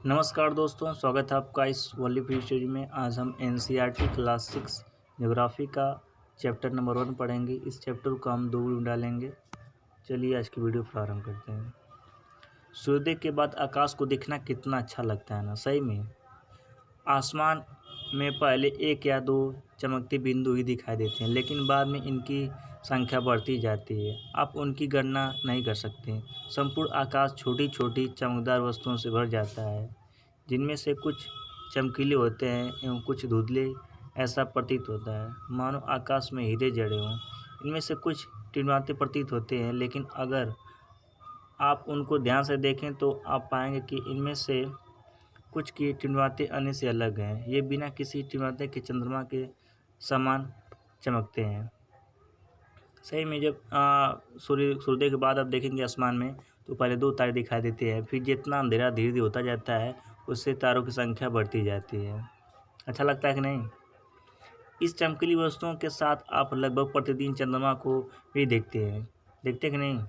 नमस्कार दोस्तों, स्वागत है आपका इस वाली फ्री स्टडी में। आज हम एनसीईआरटी क्लास 6 ज्योग्राफी का चैप्टर नंबर 1 पढ़ेंगे। इस चैप्टर को हम 2 वीडियो डालेंगे। चलिए आज की वीडियो प्रारंभ करते हैं। सूर्योदय के बाद आकाश को देखना कितना अच्छा लगता है ना। सही में आसमान में पहले एक या दो चमकते बिंदु ही दिखाई देते हैं, लेकिन बाद में इनकी संख्या बढ़ती जाती है। आप उनकी गणना नहीं कर सकते। संपूर्ण आकाश छोटी छोटी चमकदार वस्तुओं से भर जाता है, जिनमें से कुछ चमकीले होते हैं एवं कुछ धुंधले। ऐसा प्रतीत होता है मानो आकाश में हीरे जड़े हों। इनमें से कुछ टिमटिमाते प्रतीत होते हैं, लेकिन अगर आप उनको ध्यान से देखें तो आप पाएंगे कि इनमें से कुछ की टिमटिमाते अन्य से अलग हैं। ये बिना किसी टिमटिमाते के चंद्रमा के समान चमकते हैं। सही में जब सूर्योदय के बाद आप देखेंगे आसमान में तो पहले 2 तारे दिखाई देते हैं, फिर जितना अंधेरा धीरे धीरे होता जाता है उससे तारों की संख्या बढ़ती जाती है। अच्छा लगता है कि नहीं। इस चमकीली वस्तुओं के साथ आप लगभग प्रतिदिन चंद्रमा को भी देखते कि नहीं।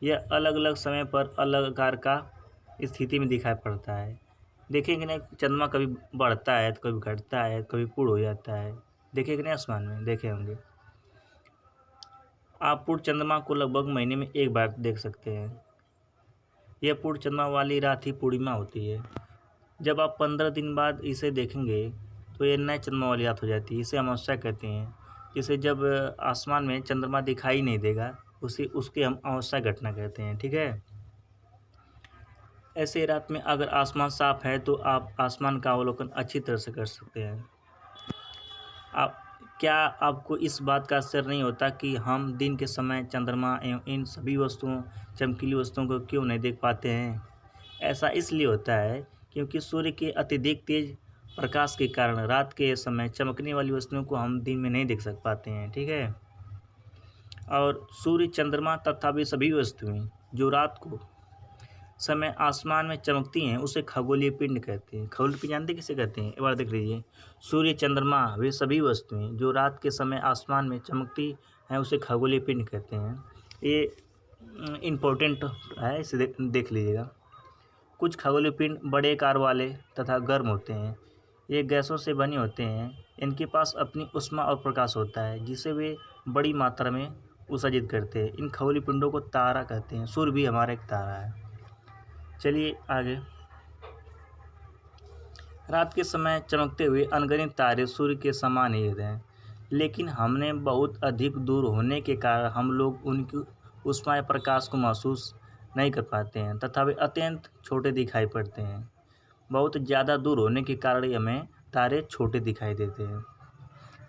यह अलग अलग समय पर अलग आकार का स्थिति में दिखाई पड़ता है। देखेंगे नहीं, चंद्रमा कभी बढ़ता है तो कभी घटता है, कभी पूर्ण हो जाता है। देखे कि नहीं, आसमान में देखे होंगे आप। पूर्ण चंद्रमा को लगभग महीने में एक बार देख सकते हैं। यह पूर्ण चंद्रमा वाली रात ही पूर्णिमा होती है। जब आप 15 दिन बाद इसे देखेंगे तो यह नए चंद्रमा वाली रात हो जाती है। इसे अमावस्या कहते हैं। जिसे जब आसमान में चंद्रमा दिखाई नहीं देगा उसके हम अमावस्या घटना कहते हैं। ठीक है। ऐसे रात में अगर आसमान साफ है तो आप आसमान का अवलोकन अच्छी तरह से कर सकते हैं। क्या आपको इस बात का आश्चर्य नहीं होता कि हम दिन के समय चंद्रमा एवं इन सभी चमकीली वस्तुओं को क्यों नहीं देख पाते हैं? ऐसा इसलिए होता है क्योंकि सूर्य के अत्यधिक तेज प्रकाश के कारण रात के समय चमकने वाली वस्तुओं को हम दिन में नहीं देख पाते हैं। ठीक है। और सूर्य, चंद्रमा तथा वे सभी वस्तुएं जो रात को समय आसमान में चमकती हैं उसे खगोलीय पिंड कहते हैं। खगोलीय पिंड जानते किसे कहते हैं? एक बार देख लीजिए। सूर्य, चंद्रमा वे सभी वस्तुएं जो रात के समय आसमान में चमकती हैं उसे खगोलीय पिंड कहते हैं। ये इम्पोर्टेंट है, इसे देख लीजिएगा। कुछ खगोलीय पिंड बड़े आकार वाले तथा गर्म होते हैं। ये गैसों से बने होते हैं। इनके पास अपनी ऊष्मा और प्रकाश होता है जिसे वे बड़ी मात्रा में उत्सर्जित करते हैं। इन खगोलीय पिंडों को तारा कहते हैं। सूर्य भी हमारा एक तारा है। चलिए आगे। रात के समय चमकते हुए अनगिनत तारे सूर्य के समान ही हैं, लेकिन हमने बहुत अधिक दूर होने के कारण हम लोग उनकी ऊष्मा या प्रकाश को महसूस नहीं कर पाते हैं तथा वे अत्यंत छोटे दिखाई पड़ते हैं। बहुत ज़्यादा दूर होने के कारण हमें तारे छोटे दिखाई देते हैं।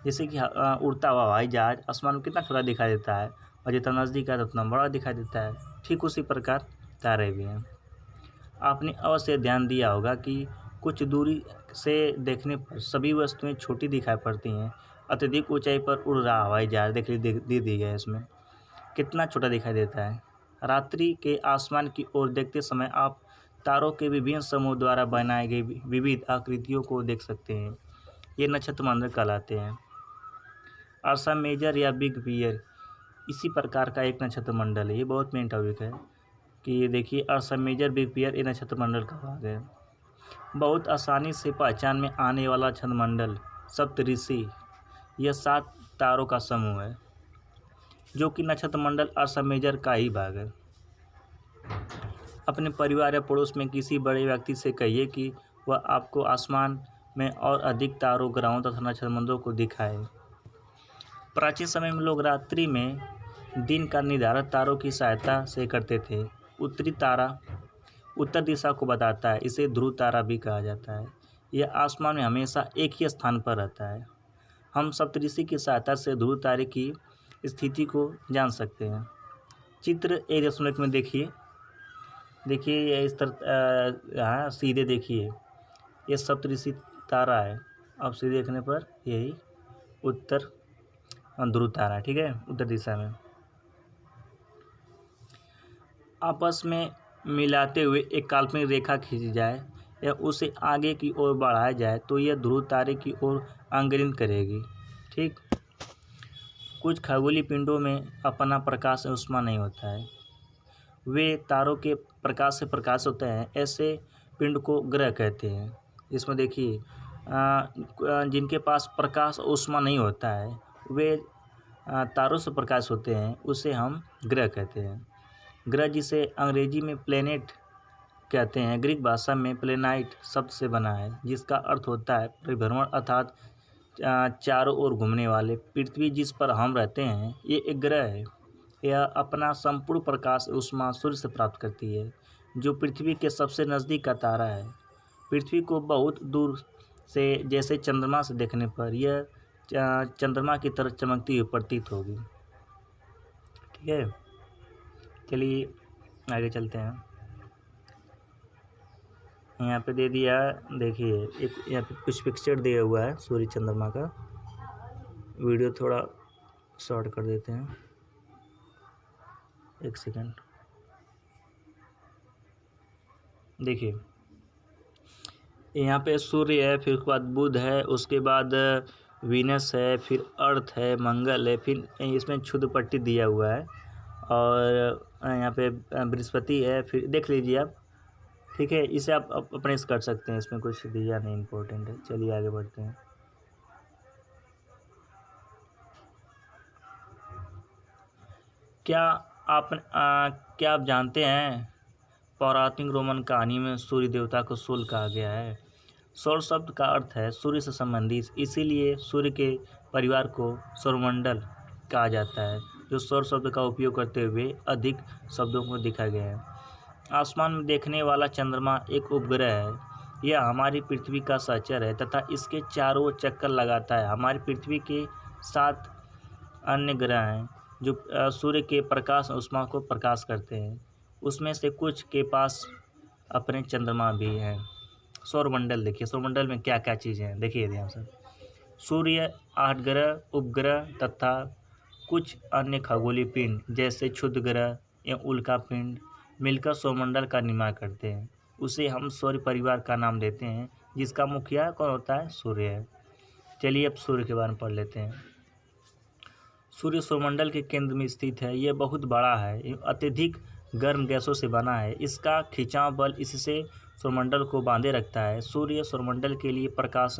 जैसे कि उड़ता हुआ हवाई जहाज आसमान में कितना छोटा दिखाई देता है और जितना नज़दीक है तो उतना बड़ा दिखाई देता है। ठीक उसी प्रकार तारे भी हैं। आपने अवश्य ध्यान दिया होगा कि कुछ दूरी से देखने पर सभी वस्तुएं छोटी दिखाई पड़ती हैं। अत्यधिक ऊंचाई पर उड़ रहा हवाई जहाज दे दी गया है। इसमें कितना छोटा दिखाई देता है। रात्रि के आसमान की ओर देखते समय आप तारों के विभिन्न समूह द्वारा बनाए गए विविध आकृतियों को देख सकते हैं। ये नक्षत्र मंडल कहलाते हैं। अर्सा मेजर या बिग बियर इसी प्रकार का एक नक्षत्र मंडल है। ये बहुत मेन टॉपिक है कि ये देखिए, अर्सा मेजर, बिग बियर ये नक्षत्र मंडल का भाग है। बहुत आसानी से पहचान में आने वाला नक्षत्र मंडल सप्तऋषि यह 7 तारों का समूह है, जो कि नक्षत्र मंडल अर्सा मेजर का ही भाग है। अपने परिवार या पड़ोस में किसी बड़े व्यक्ति से कहिए कि वह आपको आसमान में और अधिक तारों, ग्रहों तथा नक्षत्र मंडलों को दिखाए। प्राचीन समय में लोग रात्रि में दिन का निर्धारण तारों की सहायता से करते थे। उत्तरी तारा उत्तर दिशा को बताता है। इसे ध्रुव तारा भी कहा जाता है। यह आसमान में हमेशा एक ही स्थान पर रहता है। हम सप्तऋषि की सहायता से ध्रुव तारे की स्थिति को जान सकते हैं। चित्र 1.1 में देखिए ये इस तरह यहाँ सीधे देखिए, ये सप्तऋषि तारा है। अब सीधे देखने पर यही उत्तर ध्रुव तारा, ठीक है, उत्तर दिशा में। आपस में मिलाते हुए एक काल्पनिक रेखा खींची जाए या उसे आगे की ओर बढ़ाया जाए तो यह ध्रुव तारे की ओर अग्रसर करेगी। ठीक। कुछ खगोलीय पिंडों में अपना प्रकाश ऊष्मा नहीं होता है। वे तारों के प्रकाश से प्रकाश होते हैं। ऐसे पिंड को ग्रह कहते हैं। इसमें देखिए जिनके पास प्रकाश ऊष्मा नहीं होता है वे तारों से प्रकाश होते हैं, उसे हम ग्रह कहते हैं। ग्रह जिसे अंग्रेजी में प्लेनेट कहते हैं, ग्रीक भाषा में प्लेनाइट शब्द से बना है, जिसका अर्थ होता है परिभ्रमण अर्थात चारों ओर घूमने वाले। पृथ्वी जिस पर हम रहते हैं ये एक ग्रह है। यह अपना संपूर्ण प्रकाश ऊष्मा सूर्य से प्राप्त करती है, जो पृथ्वी के सबसे नज़दीक का तारा है। पृथ्वी को बहुत दूर से जैसे चंद्रमा से देखने पर यह चंद्रमा की तरह चमकती हुई प्रतीत होगी। ठीक है, चलिए आगे चलते हैं। यहाँ पे दे दिया, देखिए एक यहाँ पे कुछ पिक्चर दिया हुआ है सूर्य चंद्रमा का। वीडियो थोड़ा शॉर्ट कर देते हैं, एक सेकंड। देखिए यहाँ पे सूर्य है, फिर उसके बाद बुध है, उसके बाद वीनस है, फिर अर्थ है, मंगल है, फिर इसमें क्षुद्र पट्टी दिया हुआ है, और यहाँ पे बृहस्पति है। फिर देख लीजिए आप, ठीक है, इसे आप अपने से कर सकते हैं, इसमें कुछ दिया नहीं, इम्पोर्टेंट है। चलिए आगे बढ़ते हैं। क्या आप जानते हैं पौराणिक रोमन कहानी में सूर्य देवता को सोल कहा गया है। सौर शब्द का अर्थ है सूर्य से संबंधित, इसीलिए सूर्य के परिवार को सौरमंडल कहा जाता है, जो सौर शब्द का उपयोग करते हुए अधिक शब्दों को दिखा गया है। आसमान में देखने वाला चंद्रमा एक उपग्रह है। यह हमारी पृथ्वी का सहचर है तथा इसके चारों ओर चक्कर लगाता है। हमारी पृथ्वी के 7 अन्य ग्रह हैं जो सूर्य के प्रकाश ऊष्मा को प्रकाश करते हैं। उसमें से कुछ के पास अपने चंद्रमा भी हैं। सौरमंडल देखिए, सौरमंडल में क्या क्या चीज़ें हैं देखिए ध्यान से। सूर्य, 8 ग्रह, उपग्रह तथा कुछ अन्य खगोलीय पिंड जैसे क्षुद्र ग्रह या उल्का पिंड मिलकर सौरमंडल का निर्माण करते हैं। उसे हम सौर परिवार का नाम देते हैं, जिसका मुखिया कौन होता है? सूर्य है। चलिए अब सूर्य के बारे में पढ़ लेते हैं। सूर्य सौरमंडल के केंद्र में स्थित है। यह बहुत बड़ा है, यह अत्यधिक गर्म गैसों से बना है। इसका खिंचाव बल इससे सौरमंडल को बांधे रखता है। सूर्य सौरमंडल के लिए प्रकाश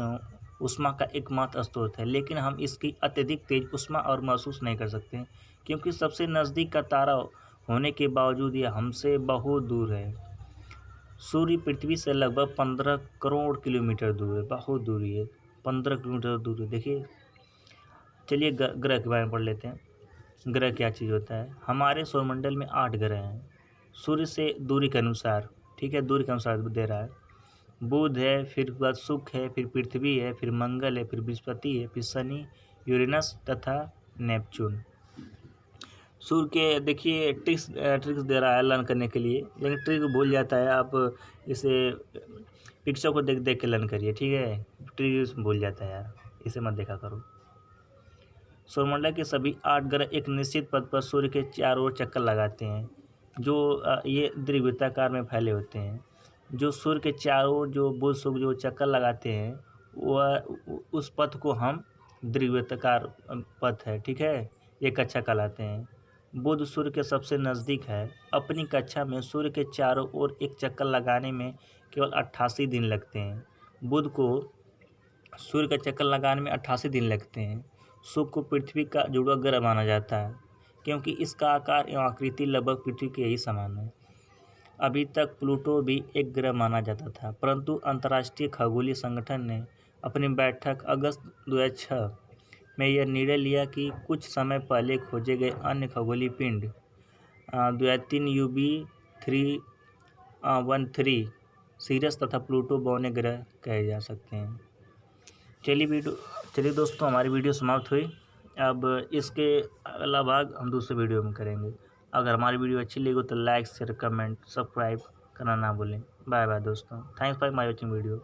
ऊष्मा का एकमात्र स्रोत है, लेकिन हम इसकी अत्यधिक तेज ऊष्मा और महसूस नहीं कर सकते, क्योंकि सबसे नज़दीक का तारा होने के बावजूद यह हमसे बहुत दूर है। सूर्य पृथ्वी से लगभग 15 करोड़ किलोमीटर दूर है, बहुत दूरी है, 15 किलोमीटर दूर है। देखिए, चलिए ग्रह के बारे में पढ़ लेते हैं। ग्रह क्या चीज़ होता है? हमारे सौरमंडल में 8 ग्रह हैं, सूर्य से दूरी के अनुसार, ठीक है, दूरी के अनुसार दे रहा है। बुध है, फिर बाद शुक्र है, फिर पृथ्वी है, फिर मंगल है, फिर बृहस्पति है, फिर शनि, यूरेनस तथा नेपच्यून। सूर्य के देखिए ट्रिक्स दे रहा है लर्न करने के लिए, लेकिन ट्रिक भूल जाता है। आप इसे पिक्चर को देख देख के लर्न करिए, ठीक है, ट्रिक भूल जाता है यार, इसे मत देखा करो। सौरमंडल के सभी 8 ग्रह एक निश्चित पथ पर सूर्य के चारों ओर चक्कर लगाते हैं, जो ये द्विवृत्ताकार में फैले होते हैं। जो सूर्य के चारों ओर जो बुध शुक्र जो चक्कर लगाते हैं, वह उस पथ को हम द्विवृत्ताकार पथ है, ठीक है, ये कक्षा कहलाते हैं। बुध सूर्य के सबसे नज़दीक है। अपनी कक्षा में सूर्य के चारों ओर एक चक्कर लगाने में केवल 88 दिन लगते हैं। बुध को सूर्य का चक्कर लगाने में 88 दिन लगते हैं। शुक्र को पृथ्वी का जुड़वा ग्रह माना जाता है, क्योंकि इसका आकार एवं आकृति लगभग पृथ्वी के ही समान है। अभी तक प्लूटो भी एक ग्रह माना जाता था, परंतु अंतर्राष्ट्रीय खगोलीय संगठन ने अपनी बैठक अगस्त 2006 में यह निर्णय लिया कि कुछ समय पहले खोजे गए अन्य खगोलीय पिंड 2003 UB313 सीरियस तथा प्लूटो बौने ग्रह कहे जा सकते हैं। चलिए दोस्तों, हमारी वीडियो समाप्त हुई। अब इसके अगला भाग हम दूसरे वीडियो में करेंगे। अगर हमारी वीडियो अच्छी लगी हो तो लाइक शेयर कमेंट सब्सक्राइब करना ना भूलें। बाय बाय दोस्तों, thanks for my watching video.